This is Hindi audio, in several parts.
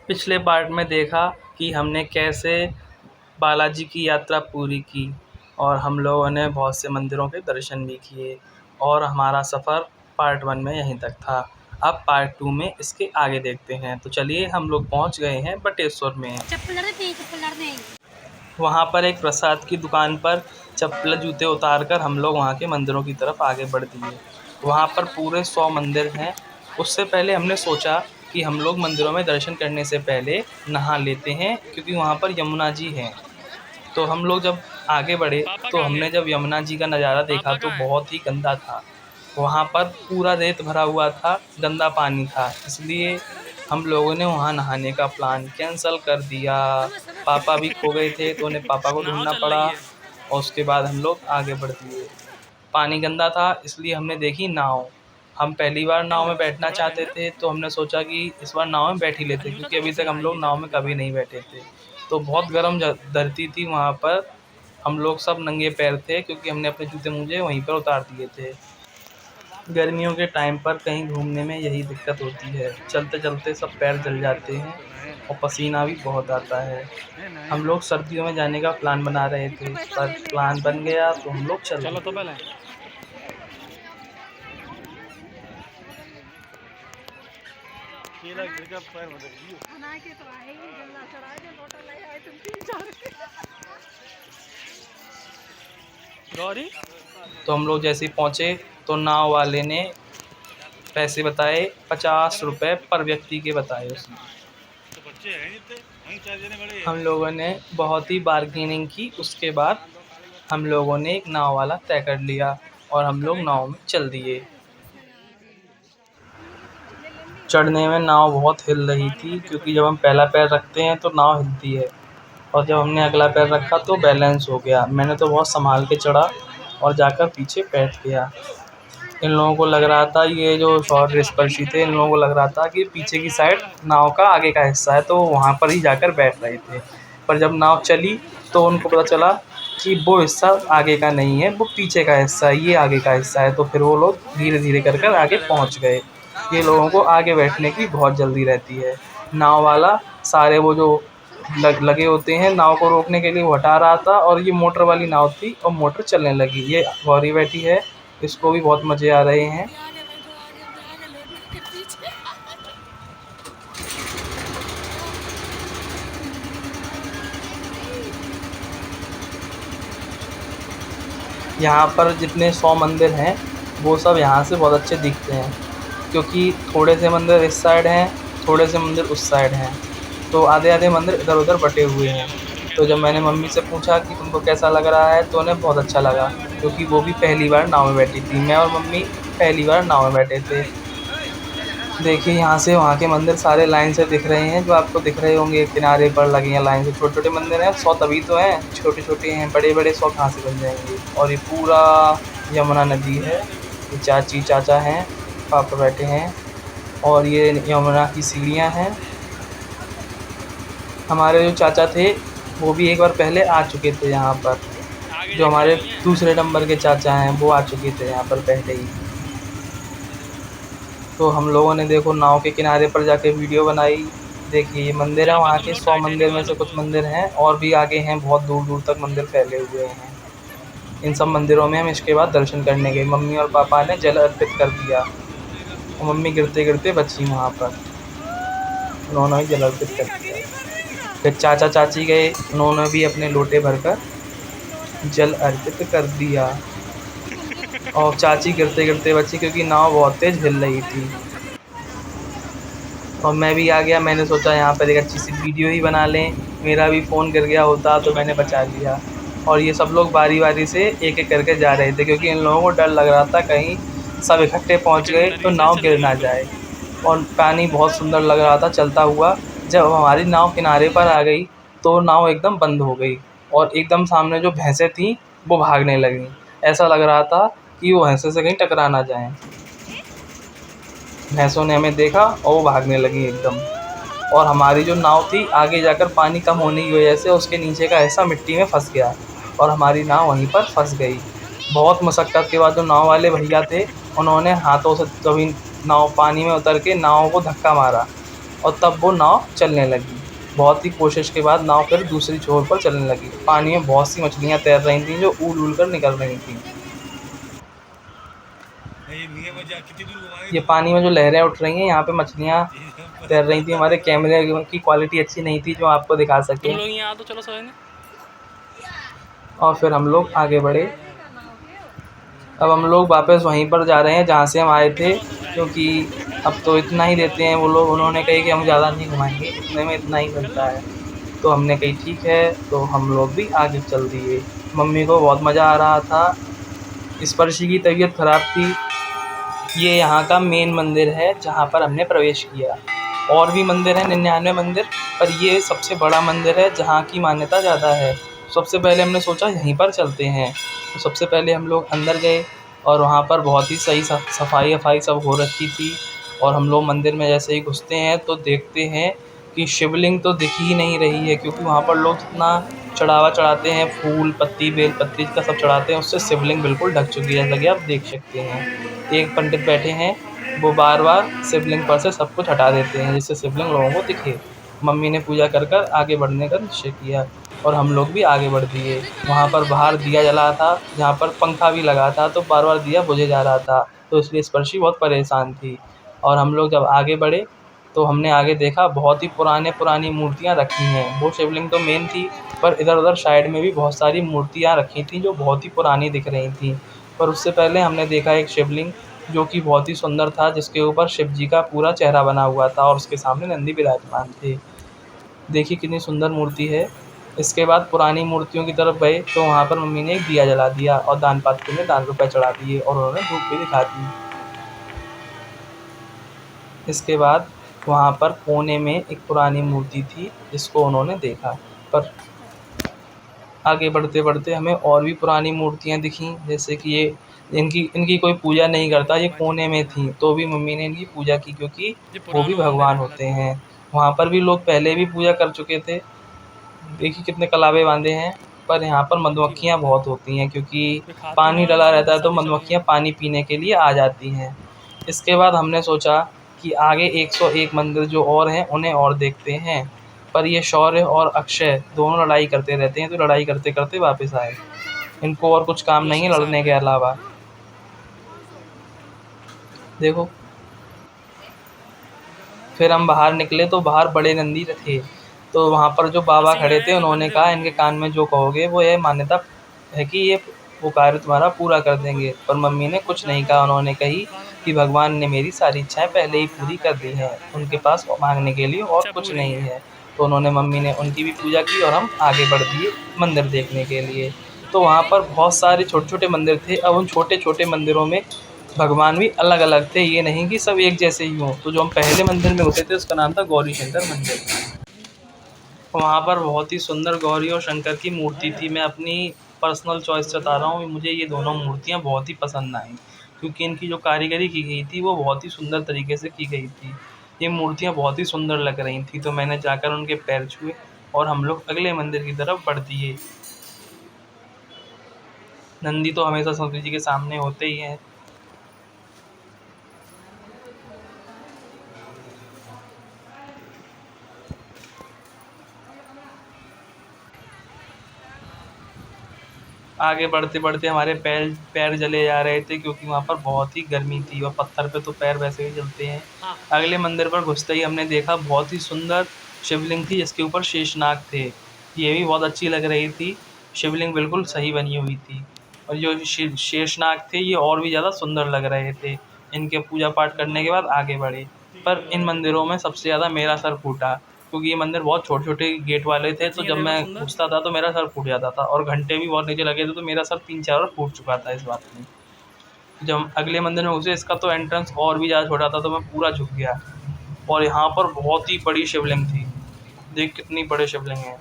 पिछले पार्ट में देखा कि हमने कैसे बालाजी की यात्रा पूरी की और हम लोगों ने बहुत से मंदिरों के दर्शन भी किए और हमारा सफ़र पार्ट 1 में यहीं तक था। अब पार्ट 2 में इसके आगे देखते हैं। तो चलिए हम लोग पहुंच गए हैं बटेश्वर में। वहां पर एक प्रसाद की दुकान पर चप्पल जूते उतार कर हम लोग वहां के मंदिरों की तरफ आगे बढ़ दिए। वहां पर पूरे 100 मंदिर हैं। उससे पहले हमने सोचा कि हम लोग मंदिरों में दर्शन करने से पहले नहा लेते हैं, क्योंकि वहां पर यमुना जी हैं। तो हम लोग जब आगे बढ़े तो हमने जब यमुना जी का नज़ारा देखा तो बहुत ही गंदा था। वहाँ पर पूरा रेत भरा हुआ था, गंदा पानी था, इसलिए हम लोगों ने वहाँ नहाने का प्लान कैंसल कर दिया। पापा भी खो गए थे तो उन्हें पापा को ढूंढना पड़ा और उसके बाद हम लोग आगे बढ़ दिए। पानी गंदा था इसलिए हमने देखी नाव। हम पहली बार नाव में बैठना चाहते थे तो हमने सोचा कि इस बार नाव में बैठ ही लेते, क्योंकि अभी तक हम लोग नाव में कभी नहीं बैठे थे। तो बहुत गर्म धरती थी वहाँ पर। हम लोग सब नंगे पैर थे क्योंकि हमने अपने जूते मोजे वहीं पर उतार दिए थे। गर्मियों के टाइम पर कहीं घूमने में यही दिक्कत होती है, चलते चलते सब पैर जल जाते हैं और पसीना भी बहुत आता है। हम लोग सर्दियों में जाने का प्लान बना रहे थे, पर प्लान बन गया तो हम लोग चलो तो पहले गौरी। तो हम लोग जैसे ही पहुँचे तो नाव वाले ने पैसे बताए, 50 रुपये पर व्यक्ति के बताए उसने। हम लोगों ने बहुत ही बार्गेनिंग की। उसके बाद हम लोगों ने एक नाव वाला तय कर लिया और हम लोग नाव में चल दिए। चढ़ने में नाव बहुत हिल रही थी, क्योंकि जब हम पहला पैर रखते हैं तो नाव हिलती है और जब हमने अगला पैर रखा तो बैलेंस हो गया। मैंने तो बहुत संभाल के चढ़ा और जाकर पीछे बैठ गया। इन लोगों को लग रहा था, ये जो शॉर्ट रेसपर्शी थे, इन लोगों को लग रहा था कि पीछे की साइड नाव का आगे का हिस्सा है, तो वहाँ पर ही जाकर बैठ रहे थे। पर जब नाव चली तो उनको पता चला कि वो हिस्सा आगे का नहीं है, वो पीछे का हिस्सा है, ये आगे का हिस्सा है। तो फिर वो लोग धीरे धीरे कर कर आगे पहुँच गए। ये लोगों को आगे बैठने की बहुत जल्दी रहती है। नाव वाला सारे वो जो लगे होते हैं नाव को रोकने के लिए वो हटा रहा था, और ये मोटर वाली नाव थी और मोटर चलने लगी। ये गौरी बैठी है, इसको भी बहुत मज़े आ रहे हैं। यहाँ पर जितने 100 मंदिर हैं वो सब यहाँ से बहुत अच्छे दिखते हैं, क्योंकि थोड़े से मंदिर इस साइड हैं, थोड़े से मंदिर उस साइड हैं, तो आधे आधे मंदिर इधर उधर बटे हुए हैं। तो जब मैंने मम्मी से पूछा कि तुमको कैसा लग रहा है तो उन्हें बहुत अच्छा लगा, क्योंकि वो भी पहली बार नाव में बैठी थी। मैं और मम्मी पहली बार नाव में बैठे थे। देखिए यहाँ से वहाँ के मंदिर सारे लाइन से दिख रहे हैं, जो आपको दिख रहे होंगे किनारे पर लगे हैं लाइन से। छोटे छोटे मंदिर हैं, 100 तभी तो हैं, छोटे छोटे हैं, बड़े बड़े 100 कहाँ से बन जाएंगे। और ये पूरा यमुना नदी है। ये चाची चाचा हैं, पापा बैठे हैं, और ये यमुना की सीढ़ियाँ हैं। हमारे जो चाचा थे वो भी एक बार पहले आ चुके थे यहाँ पर। जो हमारे दूसरे नंबर के चाचा हैं वो आ चुके थे यहाँ पर पहले ही। तो हम लोगों ने देखो नाव के किनारे पर जाके वीडियो बनाई। देखिए ये मंदिर है, वहाँ के 100 मंदिर में से कुछ मंदिर हैं, और भी आगे हैं, बहुत दूर दूर तक मंदिर फैले हुए हैं। इन सब मंदिरों में हम इसके बाद दर्शन करने गए। मम्मी और पापा ने जल अर्पित कर दिया और मम्मी गिरते गिरते बची वहाँ पर, उन्होंने भी जल अर्पित कर दिया। फिर चाचा चाची गए, उन्होंने भी अपने लोटे भरकर जल अर्पित कर दिया, और चाची गिरते गिरते बची क्योंकि नाव बहुत तेज़ हिल रही थी। और मैं भी आ गया। मैंने सोचा यहाँ पर एक अच्छी सी वीडियो ही बना लें, मेरा भी फ़ोन गिर गया होता तो मैंने बचा लिया। और ये सब लोग बारी बारी से एक एक करके जा रहे थे, क्योंकि इन लोगों को डर लग रहा था कहीं सब इकट्ठे पहुँच गए तो नाव गिर ना जाए। और पानी बहुत सुंदर लग रहा था चलता हुआ। जब हमारी नाव किनारे पर आ गई तो नाव एकदम बंद हो गई, और एकदम सामने जो भैंसें थीं वो भागने लगीं। ऐसा लग रहा था कि वो भैंसे से कहीं टकरा ना जाएँ। भैंसों ने हमें देखा और वो भागने लगी एकदम। और हमारी जो नाव थी आगे जाकर पानी कम होने की वजह से उसके नीचे का हिस्सा मिट्टी में फंस गया, और हमारी नाव वहीं पर फंस गई। बहुत मशक्क़त के बाद जो नाव वाले भैया थे उन्होंने हाथों से तभी नाव पानी में उतर के नाव को धक्का मारा, और तब वो नाव चलने लगी। बहुत ही कोशिश के बाद नाव फिर दूसरी छोर पर चलने लगी। पानी में बहुत सी मछलियाँ तैर रही थीं जो ऊल-ऊल कर निकल रही थीं। ये पानी में जो लहरें उठ रही हैं, यहाँ पे मछलियाँ तैर रही थी। हमारे कैमरे की क्वालिटी अच्छी नहीं थी जो आपको दिखा सके। तुम लोग यहाँ तो चलो सोएंगे। और फिर हम लोग आगे बढ़े। अब हम लोग वापस वहीं पर जा रहे हैं जहाँ से हम आए थे, क्योंकि अब तो इतना ही देते हैं वो लोग। उन्होंने कही कि हम ज़्यादा नहीं घुमाएंगे, इतने में इतना ही मिलता है। तो हमने कही ठीक है, तो हम लोग भी आगे चल दिए। मम्मी को बहुत मज़ा आ रहा था। स्पर्शी की तबीयत ख़राब थी। ये यहाँ का मेन मंदिर है जहाँ पर हमने प्रवेश किया। और भी मंदिर हैं 99 मंदिर, पर ये सबसे बड़ा मंदिर है जहाँ की मान्यता ज़्यादा है। सबसे पहले हमने सोचा यहीं पर चलते हैं, तो सबसे पहले हम लोग अंदर गए और वहाँ पर बहुत ही सही सफाई सब हो रखी थी। और हम लोग मंदिर में जैसे ही घुसते हैं तो देखते हैं कि शिवलिंग तो दिख ही नहीं रही है, क्योंकि वहाँ पर लोग जितना चढ़ावा चढ़ाते हैं, फूल पत्ती बेल पत्ती का सब चढ़ाते हैं, उससे शिवलिंग बिल्कुल ढक चुकी है, जैसा कि आप देख सकते हैं। एक पंडित बैठे हैं, वो बार-बार शिवलिंग पर से सब कुछ हटा देते हैं जिससे शिवलिंग लोगों को दिखे। मम्मी ने पूजा कर कर आगे बढ़ने का निश्चय किया और हम लोग भी आगे बढ़ दिए। वहाँ पर बाहर दिया जला था, जहाँ पर पंखा भी लगा था, तो बार-बार दिया बुझे जा रहा था, तो इसलिए स्पर्शी बहुत परेशान थी। और हम लोग जब आगे बढ़े तो हमने आगे देखा बहुत ही पुरानी मूर्तियाँ रखी हैं। वो शिवलिंग तो मेन थी, पर इधर-उधर साइड में भी बहुत सारी मूर्तियाँ रखी थीं जो बहुत ही पुरानी दिख रही थीं। पर उससे पहले हमने देखा एक शिवलिंग जो कि बहुत ही सुंदर था, जिसके ऊपर शिव जी का पूरा चेहरा बना हुआ था और उसके सामने नंदी विराजमान थे। देखिए कितनी सुंदर मूर्ति है। इसके बाद पुरानी मूर्तियों की तरफ गए तो वहाँ पर मम्मी ने एक दिया जला दिया और दान पात्र में दान रुपए चढ़ा दिए और उन्होंने धूप भी दिखा दी। इसके बाद वहाँ पर कोने में एक पुरानी मूर्ति थी जिसको उन्होंने देखा। पर आगे बढ़ते-बढ़ते हमें और भी पुरानी मूर्तियाँ दिखीं, जैसे कि ये इनकी इनकी कोई पूजा नहीं करता, ये कोने में थीं, तो भी मम्मी ने इनकी पूजा की क्योंकि ये वो भी पुराना मंदिर भगवान है होते लगभग। हैं। वहाँ पर भी लोग पहले भी पूजा कर चुके थे। देखिए कितने कलावे बाँधे हैं, पर यहाँ पर अच्छी मधुमक्खियाँ बात है। बहुत होती हैं क्योंकि वे खाती पानी कहाँ हैं डला इसमें रहता है तो शादी समय में? मधुमक्खियाँ पानी पीने के लिए आ जाती हैं। इसके बाद हमने सोचा कि आगे 101 मंदिर जो और हैं उन्हें और देखते हैं, पर ये शौर्य और अक्षय दोनों लड़ाई करते रहते हैं, तो लड़ाई करते-करते वापस आए। इनको और कुछ काम वो नहीं है शमशान लड़ने के में। अलावा। देखो, फिर हम बाहर निकले तो बाहर बड़े नंदी थे। तो वहाँ पर जो बाबा अस्सी में खड़े आए थे तो उन्होंने गधे कहा बन इनके जाएंगे। कान में जो कहोगे वो ये मान्यता है कि ये वो कार्य तुम्हारा पूरा कर देंगे। पर मम्मी ने कुछ नहीं कहा, उन्होंने कही कि भगवान ने मेरी सारी इच्छाएँ पहले ही पूरी कर दी हैं, उनके पास माँगने के लिए और अच्छा कुछ पूरी नहीं है। है। तो मम्मी ने उनकी भी पूजा की और हम आगे बढ़ दिए मंदिर देखने के लिए। तो वहाँ पर बहुत सारे छोटे-छोटे मंदिर थे। अब उन छोटे-छोटे मंदिरों में भगवान भी अलग-अलग थे, ये नहीं कि सब एक जैसे ही हों। तो जो हम पहले मंदिर में घुसे थे उसका नाम था गौरी शंकर मंदिर। वहाँ पर बहुत ही सुंदर गौरी और शंकर की मूर्ति थी। मैं अपनी पर्सनल चॉइस जता रहा हूँ, मुझे ये दोनों मूर्तियाँ बहुत ही पसंद आईं, क्योंकि इनकी जो कारीगरी की गई थी वो बहुत ही सुंदर तरीके से की गई थी। ये मूर्तियाँ बहुत ही सुंदर लग रही थीं, तो मैंने जाकर उनके पैर छुए और हम लोग अगले मंदिर की तरफ बढ़ दिए। नंदी तो हमेशा शंकर जी के सामने होते ही हैं। आगे बढ़ते-बढ़ते हमारे पैर पैर जले जा रहे थे, क्योंकि वहाँ पर बहुत ही गर्मी थी और पत्थर पे तो पैर वैसे ही जलते हैं। हाँ। अगले मंदिर पर घुसते ही हमने देखा बहुत ही सुंदर शिवलिंग थी जिसके ऊपर शेषनाग थे। ये भी बहुत अच्छी लग रही थी। शिवलिंग बिल्कुल सही बनी हुई थी और जो शेषनाग थे ये और भी ज़्यादा सुंदर लग रहे थे। इनके पूजा पाठ करने के बाद आगे बढ़े, पर इन मंदिरों में सबसे ज़्यादा मेरा सर फूटा, क्योंकि ये मंदिर बहुत छोटे-छोटे गेट वाले थे, तो कैसी है जब देखो मैं सुंदर। घुसता था तो मेरा सर फूट जाता था और घंटे भी बहुत नीचे लगे थे, तो मेरा सर 3-4 बार फूट चुका था इस बात में। जब हम अगले मंदिर में घुसे इसका तो एंट्रेंस और भी ज़्यादा छोटा था, तो मैं पूरा झुक गया और यहाँ पर बहुत ही बड़ी शिवलिंग थी। देख कितनी बड़े शिवलिंग हैं।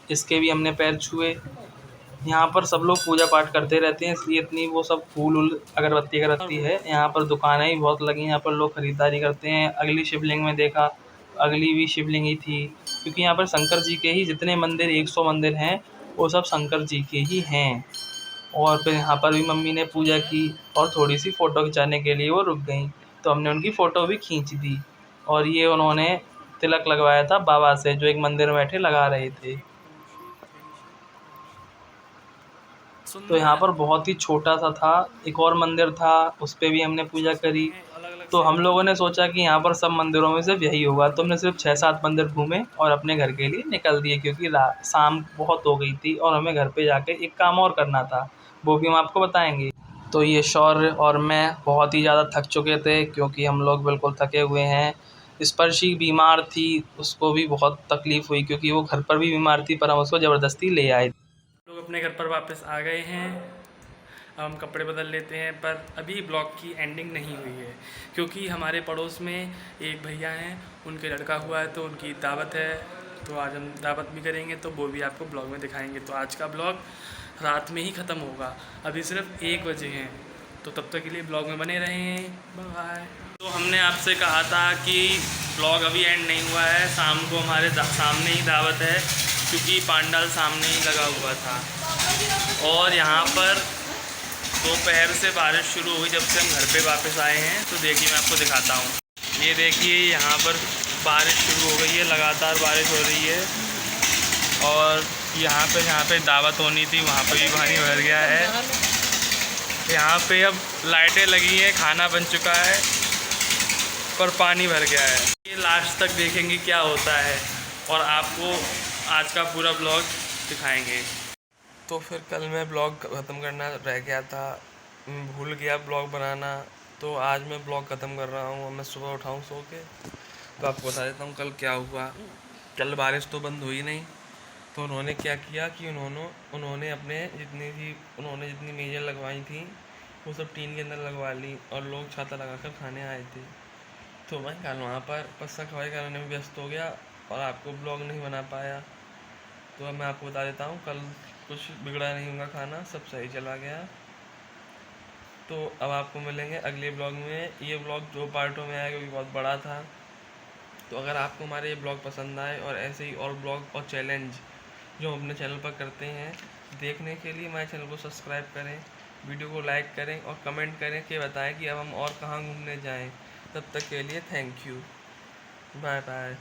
इसके भी हमने पैर छुए। यहाँ पर सब लोग पूजा पाठ करते रहते हैं, इसलिए इतनी वो सब फूल-वूल अगरबत्ती है। यहाँ पर दुकानें भी बहुत लगी हैं, यहाँ पर लोग खरीदारी करते हैं। अगली शिवलिंग में देखा, अगली भी शिवलिंग ही थी, क्योंकि यहाँ पर शंकर जी के ही जितने मंदिर 100 मंदिर हैं, वो सब शंकर जी के ही हैं। और फिर यहाँ पर भी मम्मी ने पूजा की और थोड़ी-सी फ़ोटो खिंचाने के लिए वो रुक गईं, तो हमने उनकी फ़ोटो भी खींच दी। और ये उन्होंने तिलक लगवाया था बाबा से, जो एक मंदिर में बैठे लगा रहे थे। तो यहाँ पर बहुत ही छोटा सा था, एक और मंदिर था, उस पे भी हमने पूजा करी। तो हम लोगों ने सोचा कि यहाँ पर सब मंदिरों में सिर्फ यही होगा, तो हमने सिर्फ 6-7 मंदिर घूमे और अपने घर के लिए निकल दिए, क्योंकि शाम बहुत हो गई थी और हमें घर पे जाके एक काम और करना था, वो भी हम आपको बताएंगे। तो ये शौर्य और मैं बहुत ही ज़्यादा थक चुके थे, क्योंकि हम लोग बिल्कुल थके हुए हैं। स्पर्शी बीमार थी, उसको भी बहुत तकलीफ़ हुई, क्योंकि वो घर पर भी बीमार थी, पर हम उसको ज़बरदस्ती ले आए। लोग अपने घर पर वापस आ गए हैं। अब हम कपड़े बदल लेते हैं, पर अभी ब्लॉग की एंडिंग नहीं हुई है, क्योंकि हमारे पड़ोस में एक भैया हैं, उनके लड़का हुआ है, तो उनकी दावत है। तो आज हम दावत भी करेंगे, तो वो भी आपको ब्लॉग में दिखाएंगे। तो आज का ब्लॉग रात में ही ख़त्म होगा, अभी सिर्फ 1 बजे हैं, तो तब तक के लिए ब्लॉग में बने रहें। बाय। तो हमने आपसे कहा था कि ब्लॉग अभी एंड नहीं हुआ है, शाम को हमारे सामने ही दावत है, क्योंकि पांडाल सामने ही लगा हुआ था। और यहाँ पर दोपहर से बारिश शुरू हुई, जब से हम घर पे वापस आए हैं। तो देखिए मैं आपको दिखाता हूँ, ये देखिए यहाँ पर बारिश शुरू हो गई है, लगातार बारिश हो रही है। और जहाँ पे दावत होनी थी वहाँ पे भी पानी भर गया है। यहाँ पे अब लाइटें लगी हैं, खाना बन चुका है, पर पानी भर गया है। ये लास्ट तक देखेंगे क्या होता है, और आपको आज का पूरा ब्लॉग दिखाएंगे। तो फिर कल मैं ब्लॉग ख़त्म करना रह गया था, भूल गया ब्लॉग बनाना, तो आज मैं ब्लॉग ख़त्म कर रहा हूँ। मैं सुबह उठाऊँ सो के, तो आपको बता देता हूँ कल क्या हुआ। कल बारिश तो बंद हुई नहीं, तो उन्होंने क्या किया कि उन्होंने जितनी मेज़ें लगवाई थी वो सब टीन के अंदर लगवा ली, और लोग छाता लगाकर खाने आए थे। तो मैं कल वहाँ पर पस्ता खवाई कराने में व्यस्त हो गया और आपको ब्लॉग नहीं बना पाया। तो अब मैं आपको बता देता हूँ, कल कुछ बिगड़ा नहीं होगा, खाना सब सही चला गया। तो अब आपको मिलेंगे अगले ब्लॉग में। ये ब्लॉग 2 पार्टों में आया, क्योंकि बहुत बड़ा था। तो अगर आपको हमारे ये ब्लॉग पसंद आए और ऐसे ही और ब्लॉग और चैलेंज जो हम अपने चैनल पर करते हैं देखने के लिए, हमारे चैनल को सब्सक्राइब करें, वीडियो को लाइक करें और कमेंट करें कि बताएं कि अब हम और कहाँ घूमने जाएं। तब तक के लिए थैंक यू, बाय बाय।